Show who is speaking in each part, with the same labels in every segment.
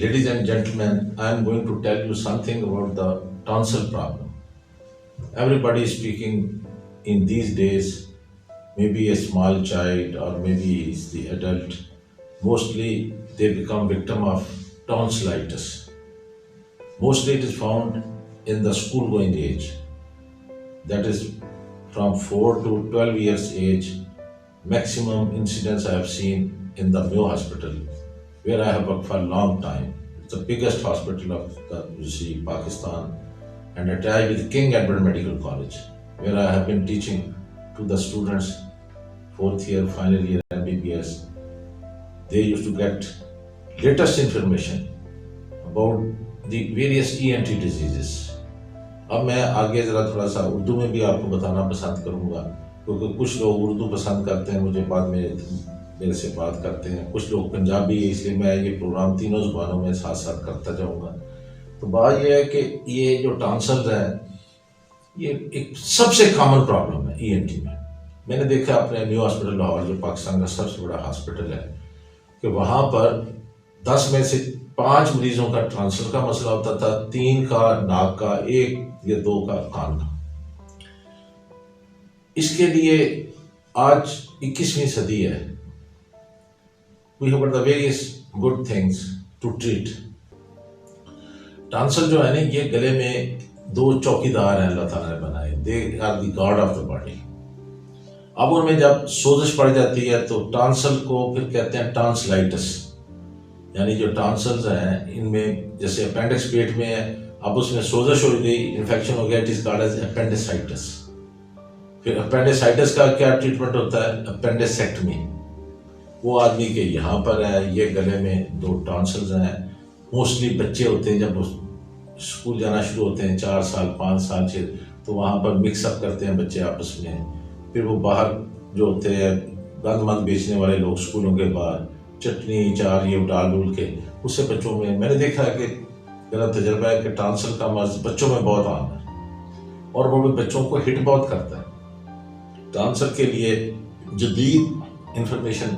Speaker 1: Ladies and gentlemen, I am going to tell you something about the tonsil problem. Everybody is speaking in these days, maybe a small child or maybe it's the adult. Mostly they become victim of tonsillitis. Mostly it is found in the school going age, that is from 4 to 12 years age. Maximum incidence I have seen in the Mayo Hospital, where I have worked for a long time. It's the biggest hospital of Pakistan, and attached with King Edward Medical College, where I have been teaching to the students fourth year, final year MBBS. They used to get latest information about the various ENT diseases. اب میں آگے ذرا تھوڑا سا اردو میں بھی آپ کو بتانا پسند کروں گا، کیونکہ کچھ لوگ اردو پسند کرتے ہیں، مجھے بعد میں میرے سے بات کرتے ہیں، کچھ لوگ پنجابی ہے، اس لیے میں یہ پروگرام تینوں زبانوں میں ساتھ ساتھ کرتا جاؤں گا۔ تو بات یہ ہے کہ یہ جو ٹانسلز ہے یہ ایک سب سے کامن پرابلم ہے ای این ٹی میں۔ میں نے دیکھا اپنے نیو ہاسپٹل لاہور، جو پاکستان کا سب سے بڑا ہاسپٹل ہے، کہ وہاں پر 10 میں سے 5 مریضوں کا ٹرانسفر کا مسئلہ ہوتا تھا، 3 کا ناک کا، 1 یا 2 کا کان کا۔ اس کے لیے آج 21ویں صدی ہے، we have got the various good things to treat۔ ٹانسل جو ہے نا، یہ گلے میں 2 چوکیدار ہیں اللہ تعالیٰ نے بنائے، they are the god of the body۔ اب ان میں جب سوزش پڑ جاتی ہے تو ٹانسل کو پھر کہتے ہیں ٹانسلائٹس، یعنی جو ٹانسلز ہیں ان میں جیسے اپینڈکس پیٹ میں ہے، اب اس میں سوزش ہو گئی، انفیکشن ہو گیا، it is called as appendicitis. پھر اپینڈیسائٹس کا کیا ٹریٹمنٹ ہوتا ہے؟ اپینڈیسیکٹمی۔ وہ آدمی کے یہاں پر ہے، یہ گلے میں 2 ٹانسلز ہیں۔ موسٹلی بچے ہوتے ہیں جب وہ اسکول جانا شروع ہوتے ہیں 4 سال 5 سال 6، تو وہاں پر مکس اپ کرتے ہیں بچے آپس میں۔ پھر وہ باہر جو ہوتے ہیں گند مند بیچنے والے لوگ اسکولوں کے باہر چٹنی چار یہ ڈال ڈول کے، اس سے بچوں میں نے دیکھا ہے کہ میرا تجربہ ہے کہ ٹانسل کا مرض بچوں میں بہت عام ہے، اور وہ بھی بچوں کو ہٹ بہت کرتا ہے۔ ٹانسل کے لیے جدید انفارمیشن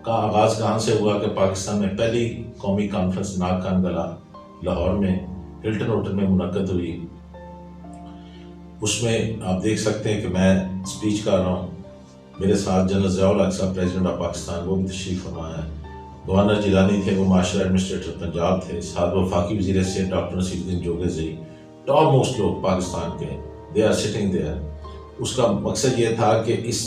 Speaker 1: کا آغاز کہاں سے ہوا کہ پاکستان میں پہلی قومی کانفرنس ناک کان گلا لاہور میں ہلٹن ہوٹل میں منعقد ہوئی۔ اس میں آپ دیکھ سکتے ہیں کہ میں اسپیچ کر رہا ہوں، میرے ساتھ جنرل ضیاء الحق صاحب پریزیڈنٹ آف پاکستان، وہ بھی تشریف فرما ہے، گورنر جیلانی تھے، وہ معاشرہ ایڈمنسٹریٹر پنجاب تھے، ساتھ وفاقی وزیر صحت ڈاکٹر نصیر الدین جوگزئی، ٹاپ موسٹ لوگ پاکستان کے، دے آر سٹنگ دیئر۔ اس کا مقصد یہ تھا کہ اس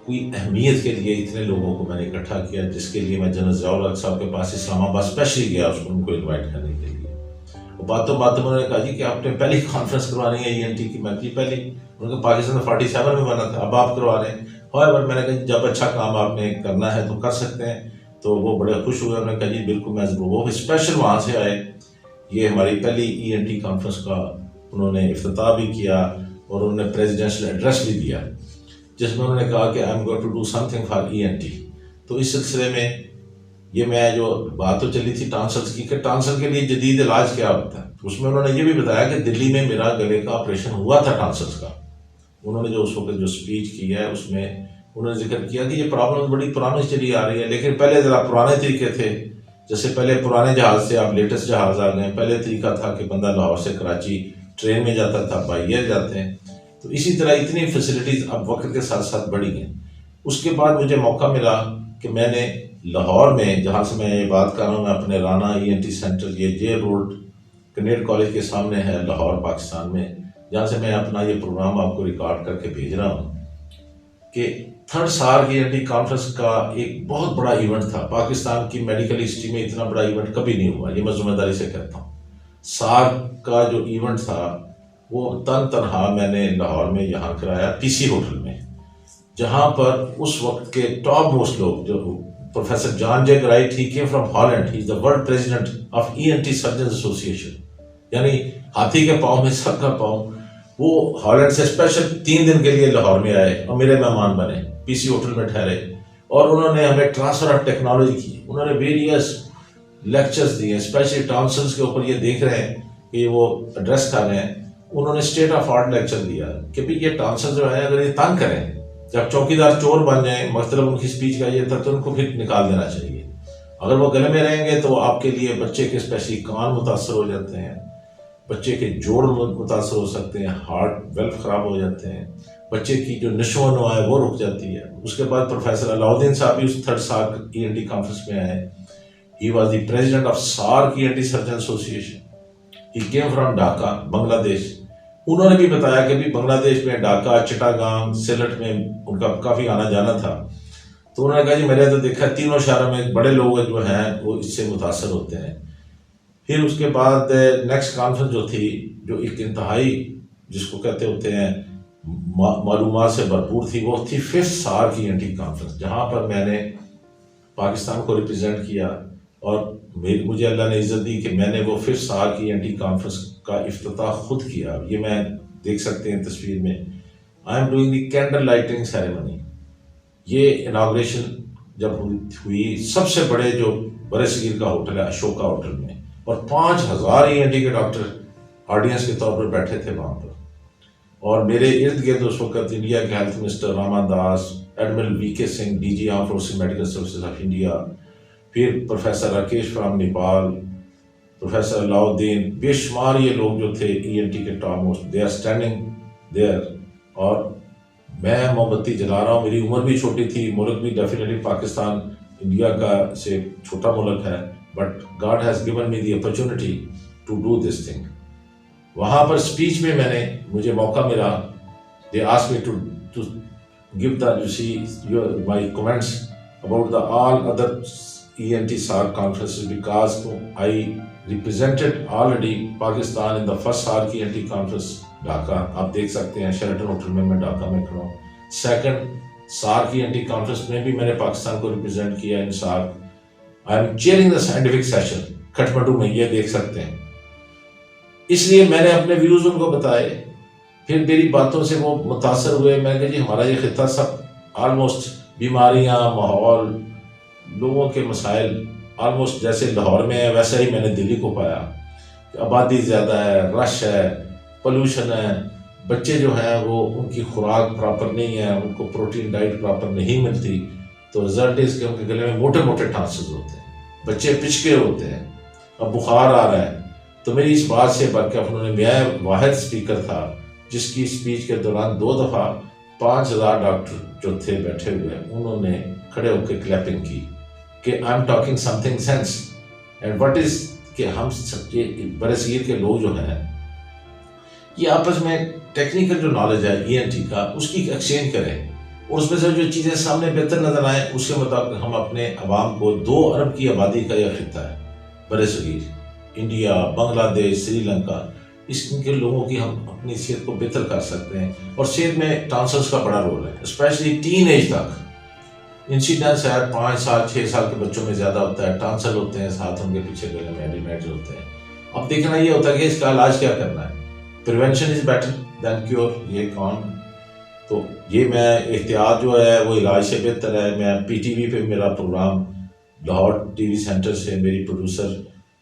Speaker 1: کوئی اہمیت کے لیے اتنے لوگوں کو میں نے اکٹھا کیا، جس کے لیے میں جنرل ضیاء الحق صاحب کے پاس اسلام آباد اسپیشلی گیا اس کو ان کو انوائٹ کرنے کے لیے۔ وہ باتوں باتوں میں انہوں نے کہا جی کہ آپ نے پہلی کانفرنس کروانی ہے ای این ٹی کی۔ میں جی پہلی، انہوں نے پاکستان میں 47 میں بنا تھا، اب آپ کروا رہے ہیں۔ میں نے کہا جب اچھا کام آپ نے کرنا ہے تو کر سکتے ہیں۔ تو وہ بڑے خوش ہوئے، انہوں نے کہا جی بالکل میں ضرور۔ وہ اسپیشل وہاں سے آئے، یہ ہماری پہلی ای این ٹی کانفرنس کا انہوں نے افتتاح بھی کیا اور انہوں نے پریزیڈنشل ایڈریس بھی دیا، جس میں انہوں نے کہا کہ I am going to do something for E N T. تو اس سلسلے میں یہ میں جو بات تو چلی تھی ٹانسلس کی کہ ٹانسل کے لیے جدید علاج کیا ہوتا ہے، اس میں انہوں نے یہ بھی بتایا کہ دلی میں میرا گلے کا آپریشن ہوا تھا ٹانسلس کا۔ انہوں نے جو اس وقت جو اسپیچ کی ہے اس میں انہوں نے ذکر کیا کہ یہ پرابلم بڑی پرانی چلی آ رہی ہے، لیکن پہلے ذرا پرانے طریقے تھے، جیسے پہلے پرانے جہاز سے اب لیٹسٹ جہاز آ گئے۔ پہلے طریقہ تھا کہ بندہ لاہور سے کراچی ٹرین میں جاتا تھا، بائی ایئر جاتے ہیں۔ تو اسی طرح اتنی فیسلٹیز اب وقت کے ساتھ ساتھ بڑھی ہیں۔ اس کے بعد مجھے موقع ملا کہ میں نے لاہور میں، جہاں سے میں یہ بات کر رہا ہوں، میں اپنے رانا ای این ٹی سینٹر، یہ جے روڈ کنیڈ کالج کے سامنے ہے لاہور پاکستان میں، جہاں سے میں اپنا یہ پروگرام آپ کو ریکارڈ کر کے بھیج رہا ہوں، کہ 3rd SARC ای این ٹی کانفرنس کا ایک بہت بڑا ایونٹ تھا۔ پاکستان کی میڈیکل ہسٹری میں اتنا بڑا ایونٹ کبھی نہیں ہوا، یہ میں ذمہ داری سے کہتا ہوں۔ SARC کا جو ایونٹ تھا وہ تنہا میں نے لاہور میں یہاں کرایا، پی سی ہوٹل میں، جہاں پر اس وقت کے ٹاپ موسٹ لوگ، جو professor John J Wright, he came from Holland, he is the world president of E N T surgeons association, یعنی ہاتھی کے پاؤں میں سب کا پاؤں۔ وہ ہالینڈ سے اسپیشل 3 دن کے لیے لاہور میں آئے اور میرے مہمان بنے، پی سی ہوٹل میں ٹھہرے، اور انہوں نے ہمیں ٹرانسفر آف ٹیکنالوجی کی، انہوں نے ویریس لیکچرز دیے، اسپیشلی ٹانسلز کے اوپر۔ یہ دیکھ رہے ہیں کہ وہ ایڈریس کر رہے ہیں، انہوں نے اسٹیٹ آف آرٹ لیکچر دیا کہ بھئی یہ ٹانسل جو ہے اگر یہ تنگ کریں، جب چوکیدار چور بن جائیں، مطلب ان کی اسپیچ کا یہ تھا، تو ان کو پھر نکال دینا چاہیے۔ اگر وہ گلے میں رہیں گے تو آپ کے لیے بچے کے اسپیشلی کان متاثر ہو جاتے ہیں، بچے کے جوڑ متاثر ہو سکتے ہیں، ہارٹ ویلف خراب ہو جاتے ہیں، بچے کی جو نشو و نما ہے وہ رک جاتی ہے۔ اس کے بعد پروفیسر علاؤدین صاحب بھی اس third SAARC E N T conference میں آئے۔ He was the president of SAARC E N T surgeon association. He came from Dhaka, Bangladesh. انہوں نے بھی بتایا کہ بھی بنگلہ دیش میں ڈھاکہ، چٹاگانگ، سلٹ میں ان کا کافی آنا جانا تھا۔ تو انہوں نے کہا جی میں نے تو دیکھا تینوں شہروں میں بڑے لوگ جو ہیں وہ اس سے متاثر ہوتے ہیں۔ پھر اس کے بعد نیکسٹ کانفرنس جو تھی، جو ایک انتہائی جس کو کہتے ہوتے ہیں معلومات سے بھرپور تھی، وہ تھی fifth SAARC E N T conference, جہاں پر میں نے پاکستان کو ریپرزینٹ کیا اور مجھے اللہ نے عزت دی کہ میں نے وہ fifth SAARC E N T conference کا افتتاح خود کیا۔ یہ میں دیکھ سکتے ہیں تصویر میں، I am doing the candle lighting ceremony. یہ اناگریشن جب ہوئی، سب سے بڑے جو برے صغیر کا ہوٹل ہے اشوکا ہوٹل میں، اور 5000 ای این ٹی کے ڈاکٹر آڈینس کے طور پر بیٹھے تھے وہاں پر، اور میرے ارد گرد اس وقت انڈیا کے health minister Rama Das, admiral V K Singh, D G arm forces medical services of India, پھر professor Rakesh from Nepal, professor Alauddin, بے شمار یہ لوگ جو تھے ای این ٹی کے top most, they are standing there, اور میں موم بتی جلا رہا ہوں۔ میری عمر بھی چھوٹی تھی، ملک بھی ڈیفینیٹلی پاکستان انڈیا کا سے چھوٹا ملک ہے، but God has given me the opportunity to do this thing. وہاں پر اسپیچ میں مجھے موقع ملا، they ask me to give my comments about the all other ENT SARC conferences, because I represented already Pakistan in the first SARC ENT conference Dhaka, آپ دیکھ سکتے ہیں شیرٹن ہوٹل میں ڈھاکہ میں کھڑا ہوں۔ سیکنڈ SARC ENT conference میں بھی میں نے پاکستان کو ریپرزینٹ کیا ان SARC۔ I am chairing the scientific session Kathmandu میں، یہ دیکھ سکتے ہیں۔ اس لیے میں نے اپنے ویوز ان کو بتائے، پھر میری باتوں سے وہ متاثر ہوئے۔ میں نے کہا جی ہمارا یہ خطہ سب آلموسٹ بیماریاں، ماحول، لوگوں کے مسائل آلموسٹ جیسے لاہور میں ہے ویسا ہی میں نے دلی کو پایا۔ آبادی زیادہ ہے، رش ہے، پولوشن ہے، بچے جو ہیں وہ ان کی خوراک پراپر نہیں ہے، ان کو پروٹین ڈائٹ پراپر نہیں ملتی، تو رزلٹ اس کے ان کے گلے میں موٹے موٹے ٹانسز ہوتے ہیں، بچے پچکے ہوتے ہیں، اب بخار آ رہا ہے۔ تو میری اس بات سے برکت، انہوں نے، میں واحد اسپیکر تھا جس کی اسپیچ کے دوران 2 دفعہ 5000 ڈاکٹر جو تھے بیٹھے ہوئے، انہوں نے کھڑے ہو کے کلیپنگ کی کہ I am talking some thing sense and what is, کہ ہم برے صغیر کے لوگ جو ہیں یہ آپس میں ٹیکنیکل جو نالج ہے ای این ٹی کا، اس کی ایکسچینج کریں، اور اس میں سے جو چیزیں سامنے بہتر نظر آئیں اس کے مطابق ہم اپنے عوام کو، 2 ارب کی آبادی کا یہ خطہ ہے برے صغیر، انڈیا، بنگلہ دیش، سری لنکا، اس کے لوگوں کی ہم اپنی صحت کو بہتر کر سکتے ہیں۔ اور صحت میں ٹانسلز کا بڑا رول ہے، اسپیشلی ٹین ایج تک انسیڈنس ہے، 5 سال 6 سال کے بچوں میں زیادہ ہوتا ہے، ٹانسل ہوتے ہیں، ساتھ ان کے پیچھے گلے میں ایڈینائڈز ہوتے ہیں۔ اب دیکھنا یہ ہوتا ہے کہ اس کا علاج کیا کرنا ہے، prevention is better than cure, یہ کون، تو یہ میں احتیاط جو ہے وہ علاج سے بہتر ہے۔ میں پی ٹی وی پہ میرا programme, Lahore T V centre سے میری پروڈیوسر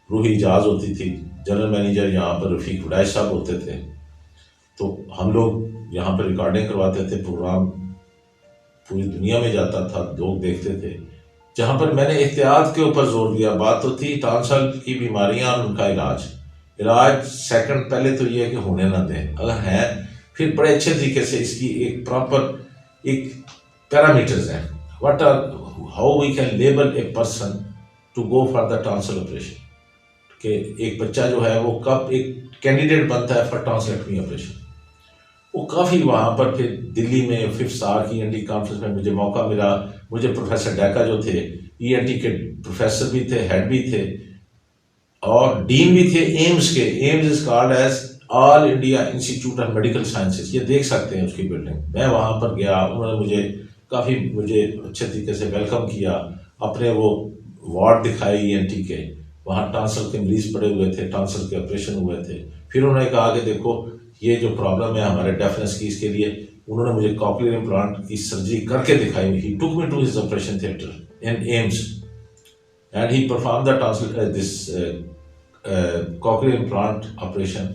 Speaker 1: روحی اجاز ہوتی تھی، جنرل مینیجر یہاں پر رفیق وڈائش صاحب ہوتے تھے، تو ہم لوگ یہاں پر ریکارڈنگ کرواتے تھے، پروگرام پوری دنیا میں جاتا تھا، لوگ دیکھتے تھے، جہاں پر میں نے احتیاط کے اوپر زور دیا۔ بات تو تھی ٹانسل کی بیماریاں اور ان کا علاج سیکنڈ، پہلے تو یہ ہے کہ ہونے نہ دیں، اگر ہیں پھر بڑے اچھے طریقے سے اس کی ایک پراپر ایک پیرامیٹرز ہیں، what are how we can label a person to go for the tonsil operation, کہ ایک بچہ جو ہے وہ کب ایک کینڈیڈیٹ بنتا ہے فار ٹرانسلیٹمی آپریشن۔ وہ کافی وہاں پر پھر دلی میں 5th SARC ای این ٹی کانفرنس میں مجھے موقع ملا، مجھے پروفیسر ڈیکا جو تھے ای این ٹی کے پروفیسر بھی تھے، ہیڈ بھی تھے، اور ڈین بھی تھے ایمز کے۔ AIIMS is called as All India Institute of Medical Sciences, یہ دیکھ سکتے ہیں اس کی بلڈنگ۔ میں وہاں پر گیا، انہوں نے مجھے اچھے طریقے سے ویلکم کیا، اپنے وہ وارڈ دکھائے ای این ٹی کے، وہاں ٹانسل کے مریض پڑے ہوئے تھے، ٹانسل کے آپریشن ہوئے تھے۔ پھر انہوں نے کہا کہ دیکھو یہ جو پرابلم ہے ہمارے ڈیفنس کی، اس کے لیے انہوں نے مجھے کاکلیئر امپلانٹ کی سرجری کر کے دکھائی۔ He took me to his operation theatre in AIIMS and he perform the this cochlear implant operation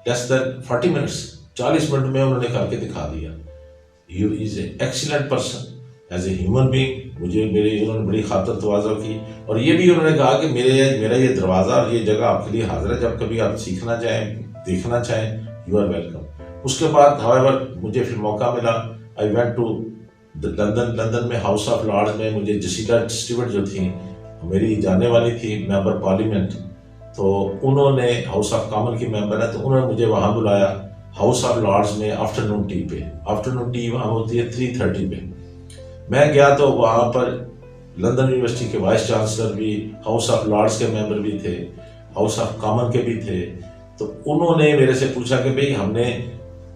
Speaker 1: less than 40 minutes، 40 minute میں انہوں نے کر کے دکھا دیا۔ He is an excellent person as a human being مجھے انہوں نے بڑی خاطر تواضع کی، اور یہ بھی انہوں نے کہا کہ میرا یہ دروازہ اور یہ جگہ آپ کے لیے حاضر ہے، جب کبھی آپ سیکھنا چاہیں، دیکھنا چاہیں، یو آر ویلکم۔ اس کے بعد however مجھے پھر موقع ملا، آئی وینٹ ٹو لندن میں ہاؤس آف لارڈز میں مجھے جیسیکا اسٹیورٹ جو تھیں میری جاننے والی تھی ممبر پارلیمنٹ، تو انہوں نے ہاؤس آف کامن کی ممبر ہے، تو انہوں نے مجھے وہاں بلایا ہاؤس آف لارڈز میں آفٹرنون ٹی پہ۔ آفٹرنون ٹی وہاں ہوتی ہے 3:30 پہ۔ میں گیا تو وہاں پر لندن یونیورسٹی کے وائس چانسلر بھی، ہاؤس آف لارڈز کے ممبر بھی تھے، ہاؤس آف کامن کے بھی تھے۔ تو انہوں نے میرے سے پوچھا کہ بھئی ہم نے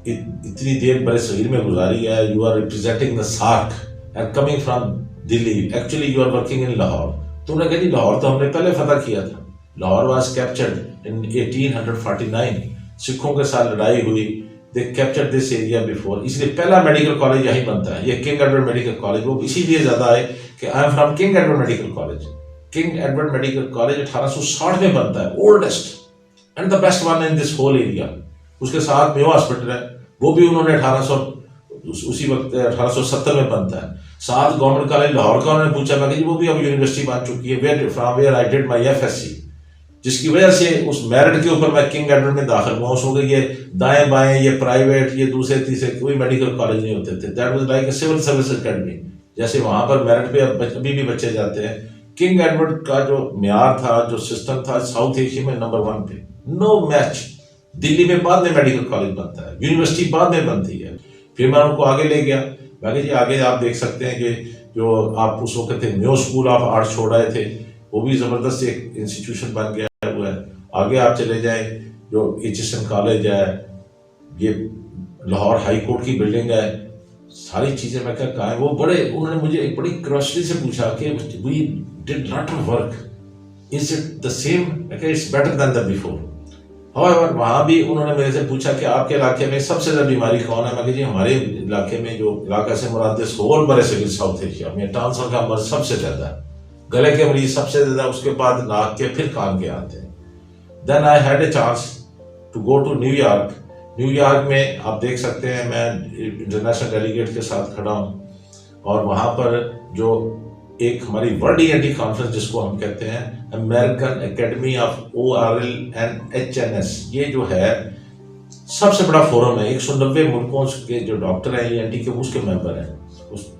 Speaker 1: اتنی دیر برے صغیر میں گزاری ہے، you are representing the SAARC and coming from Delhi, actually you are working in Lahore. تو انہوں نے کہا جی لاہور تو ہم نے پہلے فتح کیا تھا، لاہور واز کیپچرڈ ان 1849، سکھوں کے ساتھ لڑائی ہوئی، دے کیپچر دس ایریا بیفور، اس لیے پہلا میڈیکل کالج یہیں بنتا ہے، یہ کنگ ایڈورڈ میڈیکل کالج۔ وہ اسی لیے زیادہ آئے کہ I am from King Edward Medical College. King Edward Medical College 1860 میں بنتا ہے، oldest and the best one in this whole area. اس کے ساتھ میو ہاسپٹل ہے، وہ بھی انہوں نے اسی وقت 1870 میں بنتا ہے۔ ساتھ گورنمنٹ کالج لاہور کا انہوں نے پوچھا، میں کہ وہ بھی اب یونیورسٹی بن چکی ہے، from where I did my FSc، جس کی وجہ سے اس میرٹ کے اوپر میں کنگ ایڈورڈ میں داخل ہوا۔ اس وقت یہ دائیں بائیں، یہ پرائیویٹ، یہ دوسرے تیسرے کوئی میڈیکل کالج نہیں ہوتے تھے، that was like a civil service academy, جیسے وہاں پر میرٹ پہ ابھی بھی بچے جاتے ہیں۔ کنگ ایڈورڈ کا جو معیار تھا، جو سسٹم تھا، ساؤتھ ایشیا میں نمبر 1 پہ، نو میچ۔ دلی میں بعد میں میڈیکل کالج بنتا ہے، یونیورسٹی بعد میں بنتی ہے۔ پھر میں ان کو آگے لے گیا، میں کہ جی آگے آپ دیکھ سکتے ہیں کہ جو آپ اس وقت تھے نیو اسکول آف آرٹ چھوڑ آئے تھے، وہ بھی زبردست ایک انسٹیٹیوشن بن گیا ہوا ہے۔ آگے آپ چلے جائیں، جو ایچ کالج ہے، یہ لاہور ہائی کورٹ کی بلڈنگ ہے، ساری چیزیں میں کہا ہے وہ بڑے، انہوں نے مجھے بڑی کیوریوسٹی سے پوچھا کہ we did lot of work, is it the same? میں کہا it's better than the before. اور وہاں بھی انہوں نے میرے سے پوچھا کہ آپ کے علاقے میں سب سے زیادہ بیماری کون ہے؟ میں کہ جی ہمارے علاقے میں، جو علاقہ سے مراد ہول برے صغیر ساؤتھ ایشیا میں، ٹانسل کا مرض سب سے زیادہ ہے، گلے کے مریض سب سے زیادہ، اس کے بعد ناک کے، پھر کان کے آتے ہیں۔ Then I had a chance to go to New York. New York میں آپ دیکھ سکتے ہیں میں انٹرنیشنل ڈیلیگیٹ کے ساتھ کھڑا ہوں، اور وہاں پر جو ایک ہماری ورلڈ ENT کانفرنس جس کو ہم کہتے ہیں American academy of ORL and HNS، یہ جو ہے سب سے بڑا فورم ہے، 190 ملکوں کے جو ڈاکٹر ہیں ENT کے، اس کے ممبر ہیں،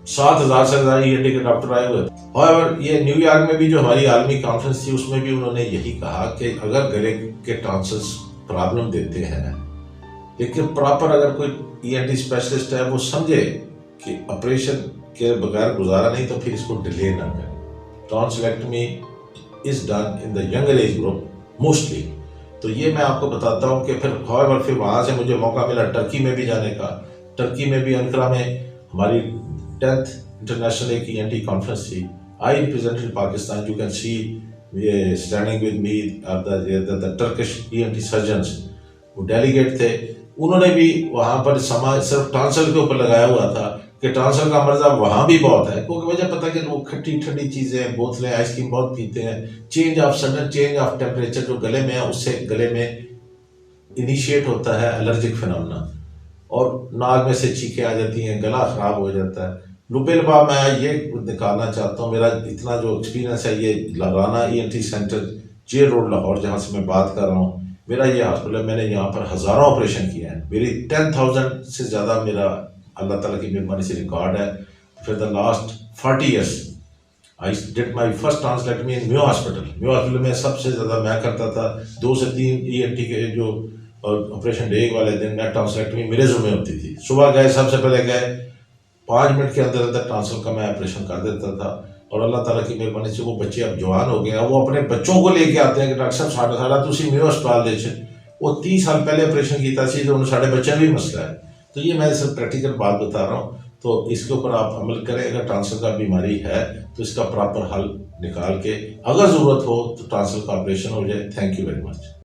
Speaker 1: 7,000 سے زیادہ ENT کے ڈاکٹر آئے ہوئے۔ اور یہ نیو یارک میں بھی جو ہماری عالمی کانفرنس تھی، اس میں بھی انہوں نے یہی کہا کہ اگر گلے کے ٹانسلس پرابلم دیتے ہیں، لیکن پراپر اگر کوئی ENT اسپیشلسٹ ہے وہ سمجھے کہ آپریشن کے بغیر گزارا نہیں، تو پھر اس کو ڈیلے نہ کریں۔ Tonsillectomy is done in the younger age group mostly. تو یہ میں آپ کو بتاتا ہوں کہ پھر وہاں سے مجھے موقع ملا ٹرکی میں بھی جانے کا۔ ٹرکی میں بھی انقرہ میں ہماری 10th انٹرنیشنل ایک ENT کانفرنس تھی۔ I represented Pakistan, you can see standing with me the Turkish ENT surgeons, وہ ڈیلیگیٹ تھے۔ انہوں نے بھی وہاں پر صرف ٹانسل کے اوپر لگایا ہوا تھا کہ ٹانسل کا مرض وہاں بھی بہت ہے، کیونکہ وجہ پتہ کہ لوگ کھٹی ٹھنڈی چیزیں، بوتلیں، آئس کریم بہت پیتے ہیں، سڈن چینج آف ٹیمپریچر جو گلے میں ہے، اس سے گلے میں انیشیٹ ہوتا ہے الرجک فینومنا، اور ناک میں سے چیخیں آ جاتی ہیں، گلا خراب ہو جاتا ہے۔ لبا میں یہ نکالنا چاہتا ہوں، میرا اتنا جو ایکسپیرینس ہے یہ لگانا ENT centre Jail Road Lahore, جہاں سے میں بات کر رہا ہوں، میرا یہ ہاسپٹل ہے، میں نے یہاں پر ہزاروں آپریشن کیے ہیں، میری 10,000 سے زیادہ میرا اللہ تعالیٰ کی مہربانی سے ریکارڈ ہے۔ پھر the last 40 years I did my first ٹرانسلیکٹمی in mu hospital. Mu hospital میں سب سے زیادہ میں کرتا تھا، 2 سے 3 ENT کے جو آپریشن ڈے والے دن میں ٹرانسلیکٹمی میرے ذمہ ہوتی تھی۔ صبح گئے، سب سے پہلے گئے، 5 منٹ کے اندر اندر ٹرانسفر کا میں آپریشن کر دیتا تھا، اور اللہ تعالیٰ کی مہربانی سے وہ بچے اب جوان ہو گئے ہیں، وہ اپنے بچوں کو لے کے آتے ہیں کہ ڈاکٹر صاحب ساڑھا تسی میو ہسپتال دے چ وہ 30 سال پہلے آپریشن کیتا سی، تو سارے بچوں بھی مسئلہ ہے۔ تو یہ میں صرف پریکٹیکل بات بتا رہا ہوں، تو اس کے اوپر آپ عمل کریں۔ اگر ٹرانسفر کا بیماری ہے تو اس کا پراپر حل نکال کے، اگر ضرورت ہو تو ٹرانسفر کا آپریشن ہو جائے۔ Thank you very much.